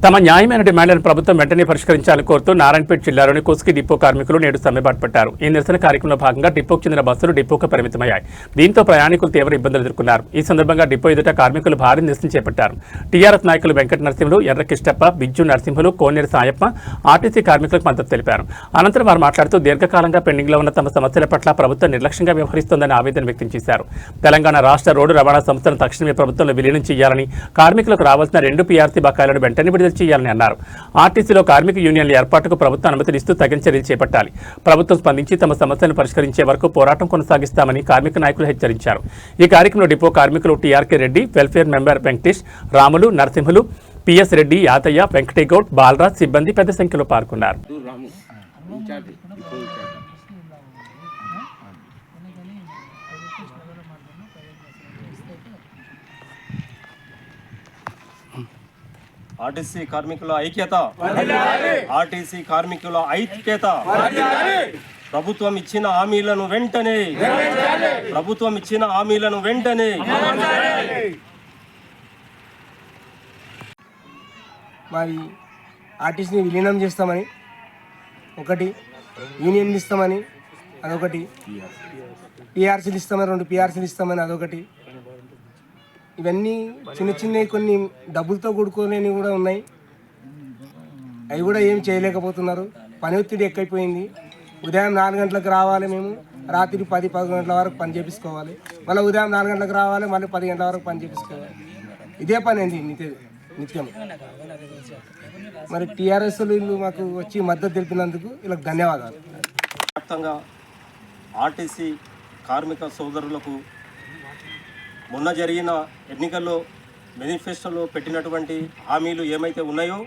తమ న్యాయమైన డిమాండ్లను ప్రభుత్వం వెంటనే పరిష్కరించాలని కోరుతూ నారాయణపేట జిల్లాలోని కోస్గి డిపో కార్మికులు నేడు సమ్మెబాటు పట్టారు. ఈ నిరసన కార్యక్రమంలో భాగంగా డిపోకు చెందిన బస్సులు డిపోకు పరిమితమయ్యాయి. దీంతో ప్రయాణికులు తీవ్ర ఇబ్బందులు ఎదుర్కొన్నారు. ఈ సందర్భంగా డిపో ఎదుట కార్మికులు భారీ నిరసన చేపట్టారు. టీఆర్ఎస్ నాయకులు వెంకట నరసింహులు, ఎర్ర కిష్టప్ప, బిజ్జు నరసింహులు, కోనేరు సాయప్ప ఆర్టీసీ కార్మికులకు మద్దతు తెలిపారు. అనంతరం వారు మాట్లాడుతూ దీర్ఘకాలంగా పెండింగ్లో ఉన్న తమ సమస్యల పట్ల ప్రభుత్వం నిర్లక్ష్యంగా వ్యవహరిస్తోందని ఆవేదన వ్యక్తం చేశారు. తెలంగాణ రాష్ట్ర రోడ్డు రవాణా సంస్థను తక్షణమే ప్రభుత్వంలో విలీనం చేయాలని, కార్మికులకు రావాల్సిన 2 పీఆర్సీ బకాయిలను వెంటనే విడుదల చేయాలని అన్నారు. ఆర్టీసీలో కార్మిక యూనియన్ల ఏర్పాటుకు ప్రభుత్వం అనుమతినిస్తూ తగిన చర్యలు చేపట్టాలి. ప్రభుత్వం స్పందించి తమ సమస్యలను పరిష్కరించే వరకు పోరాటం కొనసాగిస్తామని కార్మిక నాయకులు హెచ్చరించారు. ఈ కార్యక్రమంలో డిపో కార్మికులు TRK Reddy, welfare member Venkatesh, Ramulu, Narasimhulu, PS Reddy, Yathaiah, Venkategoud, Balaraj సిబ్బంది పెద్ద సంఖ్యలో పాల్గొన్నారు. ఆర్టీసీ కార్మికుల ఐక్యత, ఆర్టీసీ కార్మికుల ఐక్యత. ప్రభుత్వం ఇచ్చిన హామీలను వెంటనే మరి ఆర్టీసీని విలీనం చేస్తామని ఒకటి, యూనియన్ ఇస్తామని అదొకటి, పిఆర్సీలు ఇస్తామని 2 పిఆర్సీలు ఇస్తామని అదొకటి. ఇవన్నీ చిన్న చిన్నవి కొన్ని డబ్బులతో కూడుకోలేని కూడా ఉన్నాయి. అవి కూడా ఏం చేయలేకపోతున్నారు. పని ఒత్తిడి ఎక్కువైపోయింది. ఉదయం 4 గంటలకు రావాలి, మేము రాత్రి 10-11 గంటల వరకు పని చేపించుకోవాలి. మళ్ళీ ఉదయం 4 గంటలకు రావాలి, మళ్ళీ 10 గంటల వరకు పని చేపించుకోవాలి. ఇదే పని అండి నిత్యం. మరి టీఆర్ఎస్ వీళ్ళు మాకు వచ్చి మద్దతు తెలిపినందుకు వీళ్ళకి ధన్యవాదాలు. వ్యాప్తంగా ఆర్టీసీ కార్మిక సోదరులకు మొన్న జరిగిన ఎన్నికల్లో మేనిఫెస్టోలో పెట్టినటువంటి హామీలు ఏమైతే ఉన్నాయో,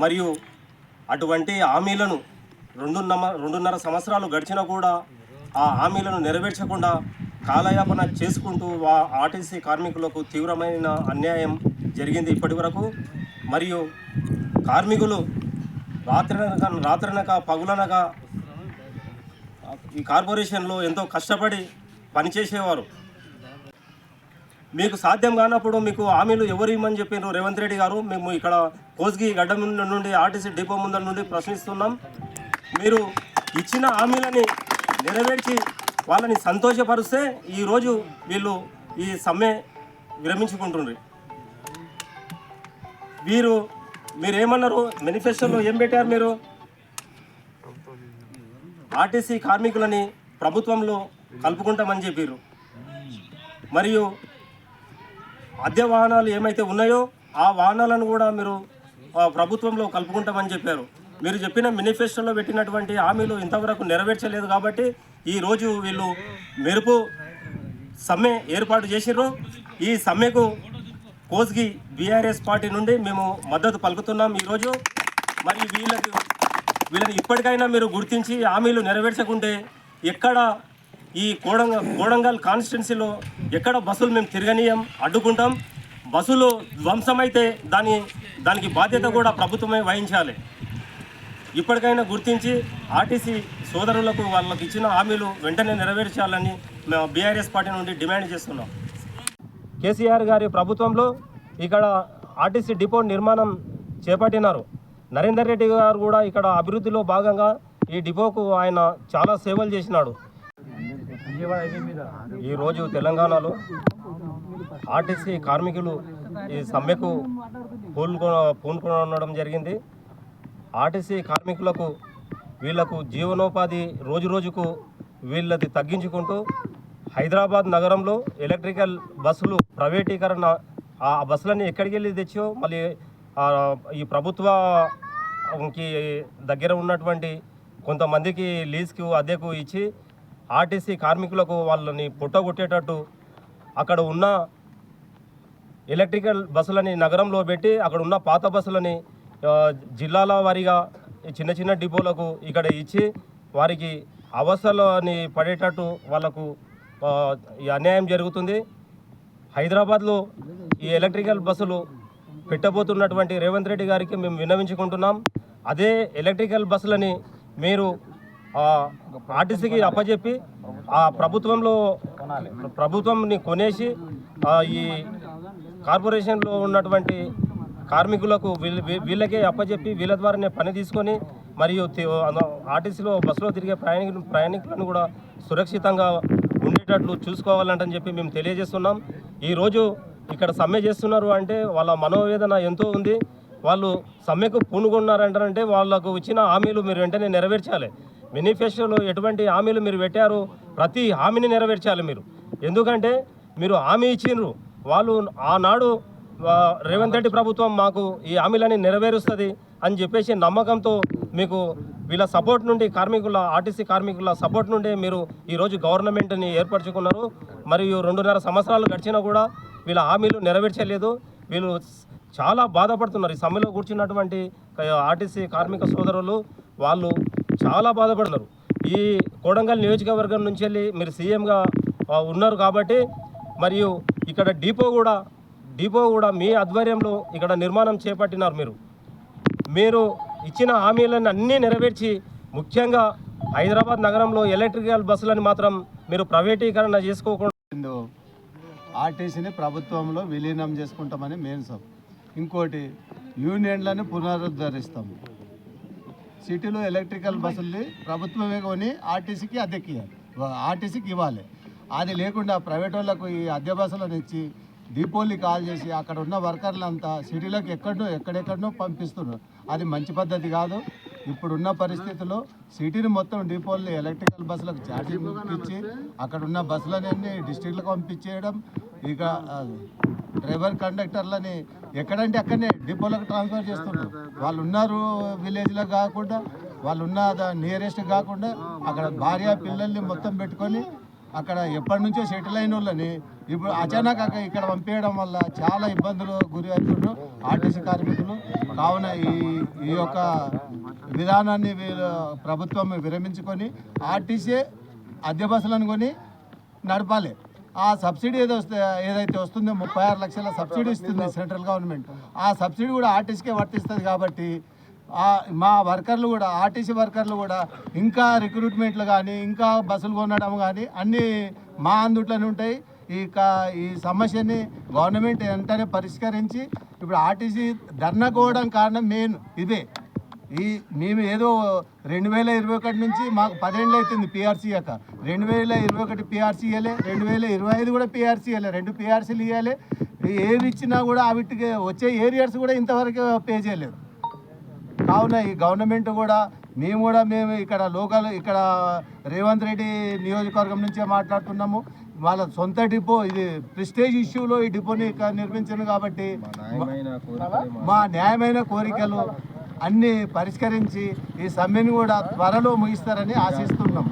మరియు అటువంటి హామీలను 2.5 సంవత్సరాలు గడిచినా కూడా ఆ హామీలను నెరవేర్చకుండా కాలయాపన చేసుకుంటూ ఆర్టీసీ కార్మికులకు తీవ్రమైన అన్యాయం జరిగింది ఇప్పటి వరకు. మరియు కార్మికులు రాత్రనక పగులనక ఈ కార్పొరేషన్లో ఎంతో కష్టపడి పనిచేసేవారు. మీకు సాధ్యం కానప్పుడు మీకు హామీలు ఎవరు ఇవ్వమని చెప్పారు రేవంత్ రెడ్డి గారు? మేము ఇక్కడ కోస్గి గడ్డ నుండి ఆర్టీసీ డిపో ముందర నుండి ప్రశ్నిస్తున్నాం. మీరు ఇచ్చిన హామీలని నెరవేర్చి వాళ్ళని సంతోషపరిస్తే ఈరోజు వీళ్ళు ఈ సమ్మె విరమించుకుంటున్నారు. మీరేమన్నారు? మేనిఫెస్టోలో ఏం పెట్టారు? మీరు ఆర్టీసీ కార్మికులని ప్రభుత్వంలో కలుపుకుంటామని చెప్పారు. మరియు అద్దె వాహనాలు ఏమైతే ఉన్నాయో ఆ వాహనాలను కూడా మీరు ప్రభుత్వంలో కలుపుకుంటామని చెప్పారు. మీరు చెప్పిన మేనిఫెస్టోలో పెట్టినటువంటి హామీలు ఇంతవరకు నెరవేర్చలేదు. కాబట్టి ఈరోజు వీళ్ళు మెరుపు సమ్మె ఏర్పాటు చేసిర్రు. ఈ సమ్మెకు కోస్గి బీఆర్ఎస్ పార్టీ నుండి మేము మద్దతు పలుకుతున్నాం ఈరోజు. మరి వీళ్ళని ఇప్పటికైనా మీరు గుర్తించి హామీలు నెరవేర్చకుంటే ఎక్కడ ఈ కోడంగల్ కాన్స్టిట్యున్సీలో ఎక్కడ బస్సులు మేము తిరగనీయం, అడ్డుకుంటాం. బస్సులు ధ్వంసమైతే దానికి బాధ్యత కూడా ప్రభుత్వమే వహించాలి. ఇప్పటికైనా గుర్తించి ఆర్టీసీ సోదరులకు వాళ్ళకి ఇచ్చిన హామీలు వెంటనే నెరవేర్చాలని మేము బీఆర్ఎస్ పార్టీ నుండి డిమాండ్ చేస్తున్నాం. కేసీఆర్ గారి ప్రభుత్వంలో ఇక్కడ ఆర్టీసీ డిపో నిర్మాణం చేపట్టినారు. నరేందర్ రెడ్డి గారు కూడా ఇక్కడ అభివృద్ధిలో భాగంగా ఈ డిపోకు ఆయన చాలా సేవలు చేసినాడు. ఈరోజు తెలంగాణలో ఆర్టీసీ కార్మికులు ఈ సమ్మెకు పూనుకొనడం జరిగింది. ఆర్టీసీ కార్మికులకు వీళ్లకు జీవనోపాధి రోజుకు వీళ్ళది తగ్గించుకుంటూ హైదరాబాద్ నగరంలో ఎలక్ట్రికల్ బస్సులు ప్రైవేటీకరణ, ఆ బస్సులన్నీ ఎక్కడికి వెళ్ళి తెచ్చో మళ్ళీ ఈ ప్రభుత్వకి దగ్గర ఉన్నటువంటి కొంతమందికి లీజ్కు అద్దెకు ఇచ్చి ఆర్టీసీ కార్మికులకు వాళ్ళని పుట్టగొట్టేటట్టు అక్కడ ఉన్న ఎలక్ట్రికల్ బస్సులని నగరంలో పెట్టి అక్కడ ఉన్న పాత బస్సులని జిల్లాల వారీగా చిన్న చిన్న డిపోలకు ఇక్కడ ఇచ్చి వారికి అవస్థలని పడేటట్టు వాళ్ళకు ఈ అన్యాయం జరుగుతుంది. హైదరాబాద్లో ఈ ఎలక్ట్రికల్ బస్సులు పెట్టబోతున్నటువంటి రేవంత్ రెడ్డి గారికి మేము విన్నవించుకుంటున్నాం. అదే ఎలక్ట్రికల్ బస్సులని మీరు ఆర్టీసీకి అప్పచెప్పి ఆ ప్రభుత్వంని కొనేసి ఈ కార్పొరేషన్లో ఉన్నటువంటి కార్మికులకు వీళ్ళకే అప్పచెప్పి వీళ్ళ ద్వారానే పని తీసుకొని మరియు ఆర్టీసీలో బస్సులో తిరిగే ప్రయాణికులను కూడా సురక్షితంగా ఉండేటట్లు చూసుకోవాలంటని చెప్పి మేము తెలియజేస్తున్నాం. ఈరోజు ఇక్కడ సమ్మె చేస్తున్నారు అంటే వాళ్ళ మనోవేదన ఎంతో ఉంది. వాళ్ళు సమ్మెకు పూనుకున్నారంటారంటే వాళ్ళకు ఇచ్చిన హామీలు మీరు వెంటనే నెరవేర్చాలి. మేనిఫెస్టోలో ఎటువంటి హామీలు మీరు పెట్టారో ప్రతి హామీని నెరవేర్చాలి మీరు. ఎందుకంటే మీరు హామీ ఇచ్చిండ్రు, వాళ్ళు ఆనాడు రేవంత్ రెడ్డి ప్రభుత్వం మాకు ఈ హామీలని నెరవేరుస్తుంది అని చెప్పేసి నమ్మకంతో మీకు వీళ్ళ సపోర్ట్ నుండి ఆర్టీసీ కార్మికుల సపోర్ట్ నుండి మీరు ఈరోజు గవర్నమెంట్ని ఏర్పరచుకున్నారు. మరియు 2.5 సంవత్సరాలు గడిచినా కూడా వీళ్ళ హామీలు నెరవేర్చలేదు. వీళ్ళు చాలా బాధపడుతున్నారు. ఈ సమ్మెలో కూర్చున్నటువంటి ఆర్టీసీ కార్మిక సోదరులు వాళ్ళు చాలా బాధపడుతున్నారు. ఈ కోడంగల్ నియోజకవర్గం నుంచి వెళ్ళి మీరు సీఎంగా ఉన్నారు కాబట్టి, మరియు ఇక్కడ డిపో కూడా మీ ఆధ్వర్యంలో ఇక్కడ నిర్మాణం చేపట్టినారు. మీరు ఇచ్చిన హామీలను అన్నీ నెరవేర్చి ముఖ్యంగా హైదరాబాద్ నగరంలో ఎలక్ట్రికల్ బస్సులను మాత్రం మీరు ప్రైవేటీకరణ చేసుకోకుండా ఆర్టీసీని ప్రభుత్వంలో విలీనం చేసుకుంటామని మెయిన్ సబ్. ఇంకోటి యూనియన్లను పునరుద్ధరిస్తాము. సిటీలో ఎలక్ట్రికల్ బస్సుల్ని ప్రభుత్వమే కొని ఆర్టీసీకి ఇవ్వాలి. అది లేకుండా ప్రైవేట్ వాళ్ళకు ఈ అద్దె బస్సులను ఇచ్చి డిపోల్ని కాల్ చేసి అక్కడ ఉన్న వర్కర్లంతా సిటీలోకి ఎక్కడెక్కడనో పంపిస్తున్నారు. అది మంచి పద్ధతి కాదు. ఇప్పుడున్న పరిస్థితుల్లో సిటీని మొత్తం డిపోల్ని ఎలక్ట్రికల్ బస్సులకు ఛార్జింగ్ ఇచ్చి అక్కడ ఉన్న బస్సులన్నీ డిస్ట్రిక్ట్లకు పంపించేయడం, ఇక డ్రైవర్ కండక్టర్లని ఎక్కడంటే అక్కడనే డిపోలకు ట్రాన్స్ఫర్ చేస్తున్నారు. వాళ్ళు ఉన్నారు విలేజ్లో కాకుండా, వాళ్ళు ఉన్న నియరెస్ట్ కాకుండా అక్కడ భార్య పిల్లల్ని మొత్తం పెట్టుకొని అక్కడ ఎప్పటి నుంచో సెటిల్ అయిన వాళ్ళని ఇప్పుడు అచానక్ ఇక్కడ పంపించడం వల్ల చాలా ఇబ్బందులు గురి అవుతున్నారు ఆర్టీసీ కార్మికులు. కావున ఈ యొక్క విధానాన్ని ప్రభుత్వం విరమించుకొని ఆర్టీసీ అద్దె బస్సులను కొని నడపాలి. ఆ సబ్సిడీ ఏదైతే వస్తుందో 36 లక్షల సబ్సిడీ ఇస్తుంది సెంట్రల్ గవర్నమెంట్. ఆ సబ్సిడీ కూడా ఆర్టీసీకే వర్తిస్తుంది. కాబట్టి మా వర్కర్లు కూడా ఆర్టీసీ వర్కర్లు కూడా ఇంకా రిక్రూట్మెంట్లు కానీ ఇంకా బస్సులు కొనడం కానీ అన్నీ మా అందుట్లోనే ఉంటాయి. ఈ సమస్యని గవర్నమెంట్ వెంటనే పరిష్కరించి ఇప్పుడు ఆర్టీసీ ధర్నా కోవడం కారణం మెయిన్ ఇదే. మేము ఏదో 2021 నుంచి మాకు 10 ఏళ్ళు అవుతుంది పీఆర్సీ అక్క. 2021 పీఆర్సీ ఇవ్వాలి, 2025 కూడా పీఆర్సీ ఇవ్వాలి, 2 పీఆర్సీలు ఇవ్వాలి. ఏవి ఇచ్చినా కూడా వీటికి వచ్చే ఏరియాస్ కూడా ఇంతవరకు పే చేయలేదు. కావున ఈ గవర్నమెంట్ కూడా మేము ఇక్కడ రేవంత్ రెడ్డి నియోజకవర్గం నుంచే మాట్లాడుతున్నాము. వాళ్ళ సొంత డిపో, ఇది ప్రెస్టేజ్ ఇష్యూలో ఈ డిపోని నిర్మించాను కాబట్టి మా న్యాయమైన కోరికలు అన్నీ పరిష్కరించి ఈ సమ్మెను కూడా త్వరలో ముగిస్తారని ఆశిస్తున్నాం.